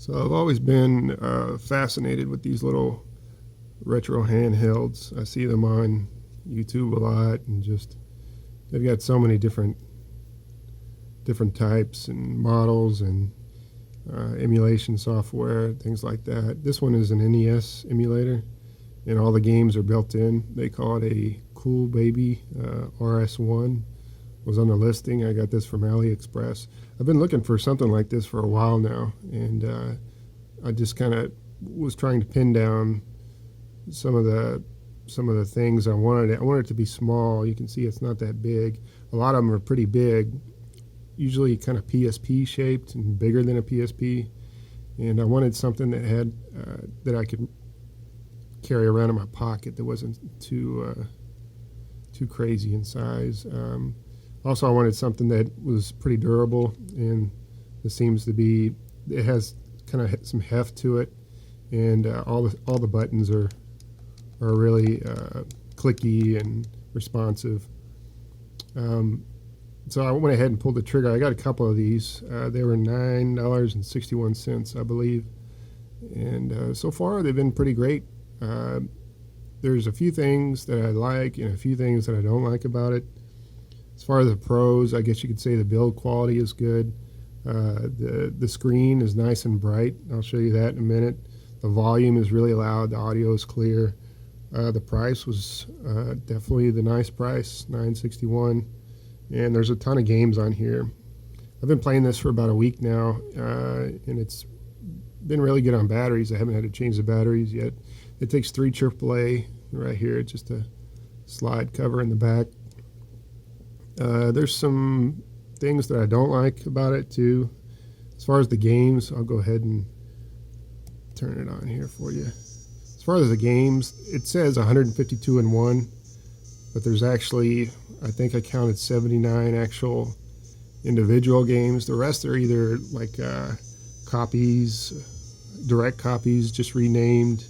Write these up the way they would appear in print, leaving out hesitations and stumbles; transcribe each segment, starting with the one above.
So I've always been fascinated with these little retro handhelds. I see them on YouTube a lot, and just they've got so many different types and models and emulation software, things like that. This one is an NES emulator, and all the games are built in. They call it a Coolbaby RS-1. Was on the listing. I got this from AliExpress. I've been looking for something like this for a while now, and I just kind of was trying to pin down some of the things I wanted. I wanted it to be small. You can see it's not that big. A lot of them are pretty big, usually kind of PSP shaped and bigger than a PSP. And I wanted something that had that I could carry around in my pocket that wasn't too crazy in size. Also, I wanted something that was pretty durable, and it seems to be. It has kind of some heft to it, and all the buttons are really clicky and responsive. So I went ahead and pulled the trigger. I got a couple of these. They were $9.61, I believe, and so far they've been pretty great. There's a few things that I like and a few things that I don't like about it. As far as the pros, I guess you could say the build quality is good. The screen is nice and bright. I'll show you that in a minute. The volume is really loud. The audio is clear. The price was definitely the nice price, $9.61. And there's a ton of games on here. I've been playing this for about a week now, and it's been really good on batteries. I haven't had to change the batteries yet. It takes 3 AAA right here, just a slide cover in the back. There's some things that I don't like about it too. As far as the games, I'll go ahead and turn it on here for you. As far as the games, it says 152 in one, but there's actually, I think I counted 79 actual individual games. The rest are either like copies, direct copies, just renamed.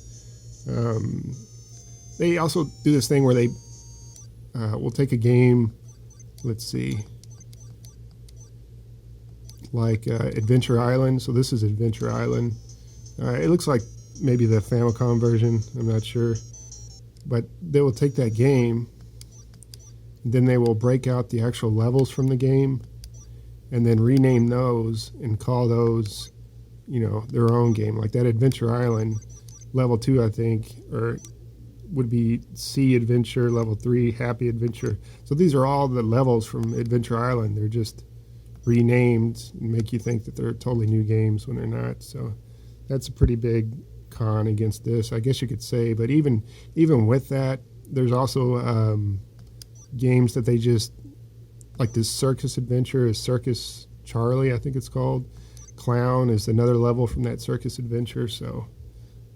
They also do this thing where they will take a game. Let's see, like Adventure Island. So this is Adventure Island. It looks like maybe the Famicom version. I'm not sure. But they will take that game, then they will break out the actual levels from the game, and then rename those and call those, their own game. Like that Adventure Island, level 2, I think, or would be Sea Adventure, level 3, Happy Adventure. So these are all the levels from Adventure Island. They're just renamed and make you think that they're totally new games when they're not. So that's a pretty big con against this, I guess you could say. But even with that, there's also games that they just, like this Circus Adventure is Circus Charlie, I think it's called. Clown is another level from that Circus Adventure. So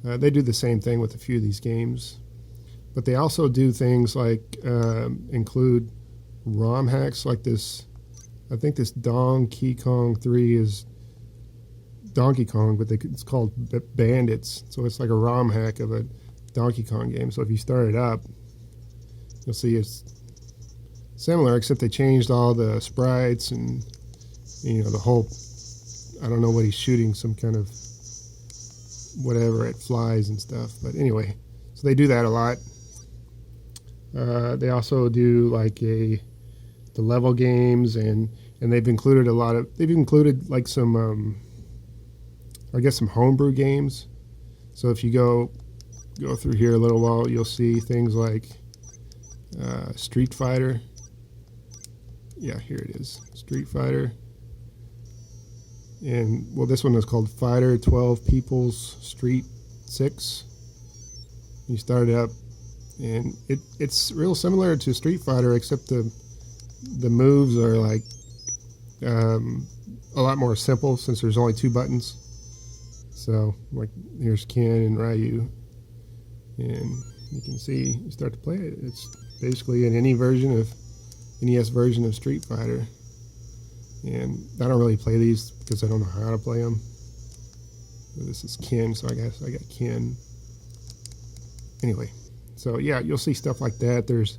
they do the same thing with a few of these games. But they also do things like include ROM hacks like this. I think this Donkey Kong 3 is Donkey Kong, but it's called Bandits. So it's like a ROM hack of a Donkey Kong game. So if you start it up, you'll see it's similar, except they changed all the sprites and, the whole, I don't know what he's shooting, some kind of whatever, it flies and stuff. But anyway, so they do that a lot. They also do like the level games, and they've included like some I guess some homebrew games. So if you go through here a little while, you'll see things like Street Fighter. Yeah, here it is, Street Fighter. And well, this one is called Fighter 12 People's Street 6. You start it up, and it's real similar to Street Fighter, except the moves are like a lot more simple since there's only 2 buttons. So like here's Ken and Ryu, and you can see you start to play it. It's basically in any NES version of Street Fighter. And I don't really play these because I don't know how to play them. This is Ken, so I guess I got Ken. Anyway, so yeah, you'll see stuff like that. There's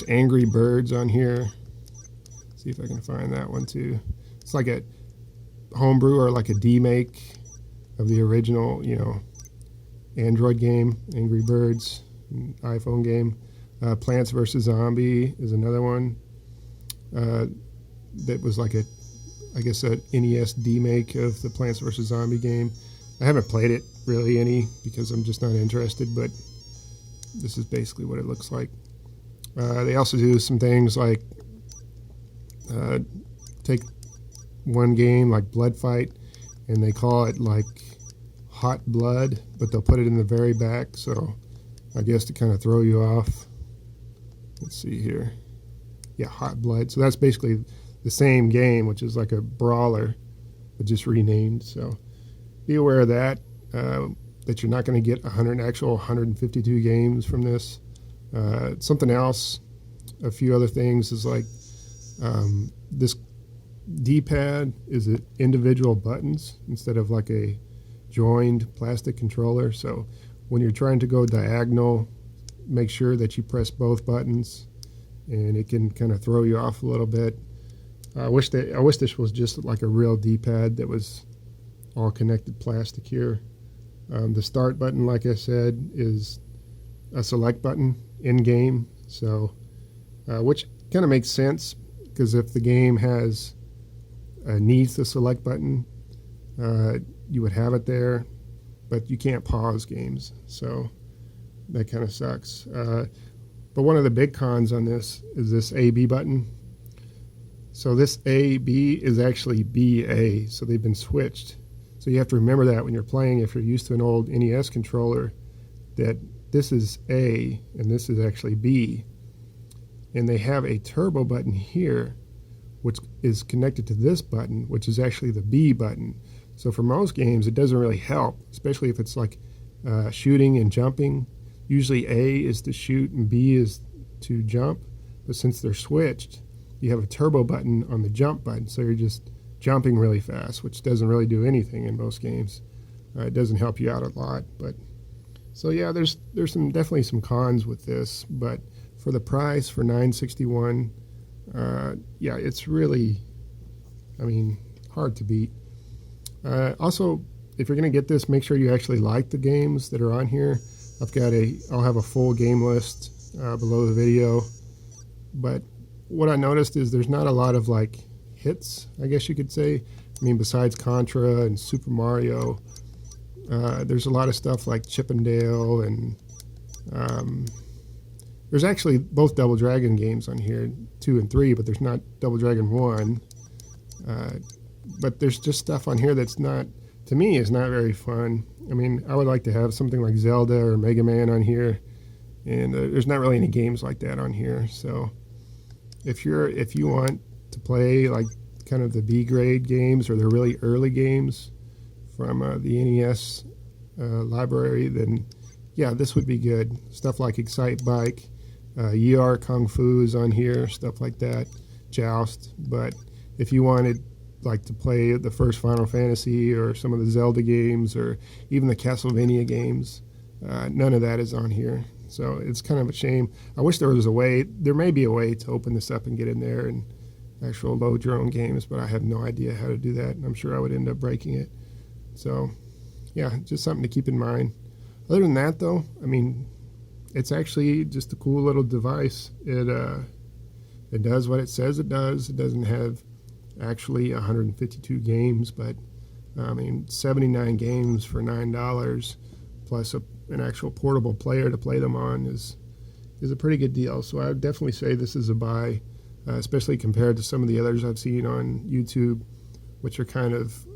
Angry Birds on here. See if I can find that one too. It's like a homebrew or like a demake of the original, Android game, Angry Birds, iPhone game. Plants vs. Zombie is another one that was like a NES demake of the Plants vs. Zombie game. I haven't played it really any because I'm just not interested, but this is basically what it looks like. They also do some things like take one game like Blood Fight and they call it like Hot Blood, but they'll put it in the very back, so I guess to kind of throw you off. Let's see here. Yeah, Hot Blood. So that's basically the same game, which is like a brawler, but just renamed. So be aware of that, that you're not going to get 152 games from this. Something else, a few other things is like this D-pad is individual buttons instead of like a joined plastic controller. So when you're trying to go diagonal, make sure that you press both buttons, and it can kind of throw you off a little bit. I wish this was just like a real D-pad that was all connected plastic here. The start button, like I said, is a select button in game, so which kind of makes sense because if the game needs the select button, you would have it there, but you can't pause games, so that kind of sucks. But one of the big cons on this is this A-B button. So this A-B is actually B-A, so they've been switched. So you have to remember that when you're playing, if you're used to an old NES controller, that this is A and this is actually B. And they have a turbo button here, which is connected to this button, which is actually the B button. So for most games, it doesn't really help, especially if it's like shooting and jumping. Usually A is to shoot and B is to jump, but since they're switched, you have a turbo button on the jump button, so you're just jumping really fast, which doesn't really do anything in most games. It doesn't help you out a lot, but so yeah, there's definitely some cons with this, but for the price, for $9.61, yeah, it's really, hard to beat. Also, if you're going to get this, make sure you actually like the games that are on here. I'll have a full game list below the video, but what I noticed is there's not a lot of like hits, I guess you could say. Besides Contra and Super Mario, there's a lot of stuff like Chippendale, and there's actually both Double Dragon games on here, 2 and 3, but there's not Double Dragon 1. But there's just stuff on here that's not, to me, is not very fun. I would like to have something like Zelda or Mega Man on here, and there's not really any games like that on here. So if you want to play like kind of the B grade games or the really early games from the NES library, then yeah, this would be good. Stuff like Excite Bike, ER Kung Fu is on here, stuff like that, Joust. But if you wanted like to play the first Final Fantasy or some of the Zelda games or even the Castlevania games, none of that is on here. So it's kind of a shame. I wish there was a way, there may be a way to open this up and get in there and actual load your own games, but I have no idea how to do that, and I'm sure I would end up breaking it. So yeah, just something to keep in mind. Other than that though, it's actually just a cool little device. It does what it says it does. It doesn't have actually 152 games, but 79 games for $9 plus an actual portable player to play them on is a pretty good deal. So I would definitely say this is a buy, especially compared to some of the others I've seen on YouTube, which are kind of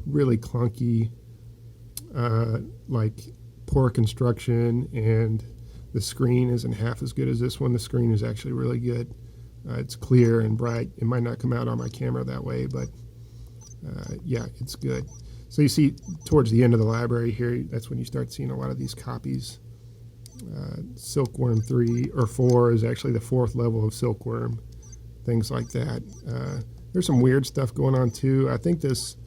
really clunky, like poor construction, and the screen isn't half as good as this one. The screen is actually really good. It's clear and bright. It might not come out on my camera that way, but yeah, it's good. So you see towards the end of the library here, that's when you start seeing a lot of these copies. Silkworm 3 or 4 is actually the 4th level of Silkworm, things like that. There's some weird stuff going on too. I think this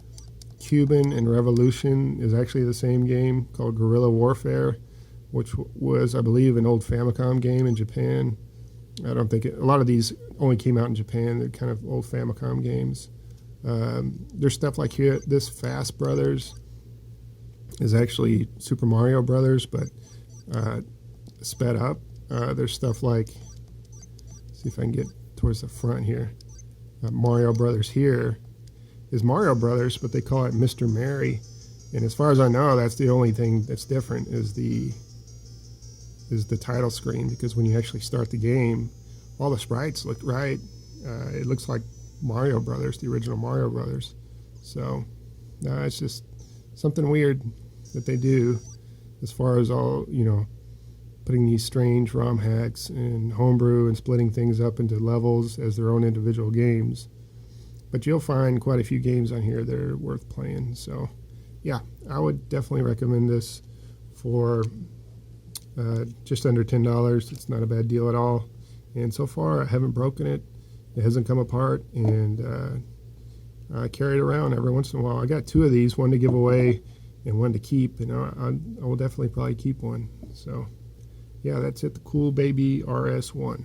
Cuban and Revolution is actually the same game called Guerrilla Warfare, which was, I believe, an old Famicom game in Japan. I don't think a lot of these only came out in Japan. They're kind of old Famicom games. There's stuff like here, this Fast Brothers. is actually Super Mario Brothers, but sped up. There's stuff like, see if I can get towards the front here. Mario Brothers here is Mario Brothers, but they call it Mr. Mary. And as far as I know, that's the only thing that's different is the title screen, because when you actually start the game, all the sprites look right. It looks like Mario Brothers, the original Mario Brothers. So it's just something weird that they do as far as all, putting these strange ROM hacks and homebrew and splitting things up into levels as their own individual games. But you'll find quite a few games on here that are worth playing. So yeah, I would definitely recommend this for just under $10. It's not a bad deal at all. And so far, I haven't broken it. It hasn't come apart, and I carry it around every once in a while. I got 2 of these, one to give away and one to keep, and I will definitely probably keep one. So yeah, that's it, the Coolbaby RS-1.